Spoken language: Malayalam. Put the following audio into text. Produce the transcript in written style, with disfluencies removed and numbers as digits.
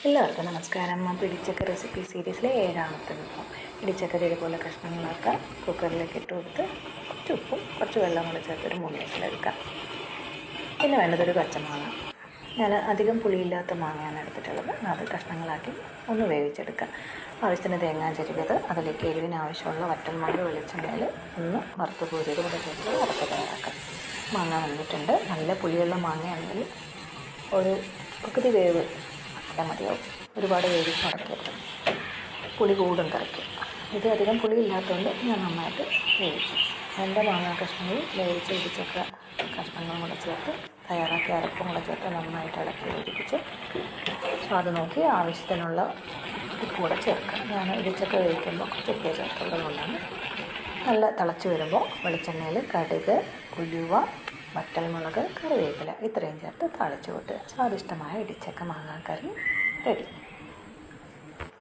എല്ലാവർക്കും നമസ്കാരം. ഇടിച്ചക്ക റെസിപ്പി സീരീസിലെ 7ാമത്തെ വിഭവം. ഇടിച്ചക്ക ഇതുപോലെ കഷ്ണങ്ങളൊക്കെ കുക്കറിലേക്ക് ഇട്ട് കൊടുത്ത് കുറച്ച് ഉപ്പും കുറച്ച് വെള്ളം കൂടെ ചേർത്തൊരു 3 വിസിലെടുക്കാം. പിന്നെ വേണ്ടതൊരു പച്ചമാങ്ങ. ഞാൻ അധികം പുളിയില്ലാത്ത മാങ്ങയാണ് എടുത്തിട്ടുള്ളത്. അത് കഷ്ണങ്ങളാക്കി ഒന്ന് വേവിച്ചെടുക്കാം. ആവശ്യത്തിന് തേങ്ങ ചെരുകിയത്, അതിലേക്ക് എരിവിന് ആവശ്യമുള്ള വറ്റൽമുളക് വെളിച്ചെണ്ണയിൽ ഒന്ന് വറുത്ത് കോരിയത് കൂടെ ചേർത്ത് വറുത്ത് തയ്യാറാക്കാം. മാങ്ങ വന്നിട്ടുണ്ട്. നല്ല പുളിയുള്ള മാങ്ങയാണെങ്കിൽ ഒരു പകുതി വേവ് മതിയാവും. ഒരുപാട് വേവിച്ച് അടക്കരുത്, പുളി കൂടും കറിക്ക്. ഇത് അധികം പുളി ഇല്ലാത്തതുകൊണ്ട് ഞാൻ നന്നായിട്ട് വേവിച്ചു. എൻ്റെ മാങ്ങാ കഷ്ണങ്ങൾ വേവിച്ച് ഇടിച്ചക്ക കഷ്ണങ്ങളും കൂടെ ചേർത്ത് തയ്യാറാക്കി അരപ്പും കൂടെ ചേർത്ത് നന്നായിട്ട് ഇളക്കി വേവിപ്പിച്ച് സ്വാദ് നോക്കി ആവശ്യത്തിനുള്ള ഉപ്പ് കൂടെ ചേർക്കാം. ഞാൻ ഇടിച്ചക്ക വേവിക്കുമ്പോൾ കുറച്ച് ഉപ്പ് ചേർത്തുള്ളത് കൊണ്ടാണ്. നല്ല തിളച്ച് വരുമ്പോൾ വെളിച്ചെണ്ണയിൽ കടുക്, ഉലുവ, വറ്റൽമുളക്, കറിവേപ്പില ഇത്രയും ചേർത്ത് താളിച്ച് വിട്ട് സ്വാദിഷ്ടമായ ഇടിച്ചക്ക മാങ്ങാക്കറി റെഡി.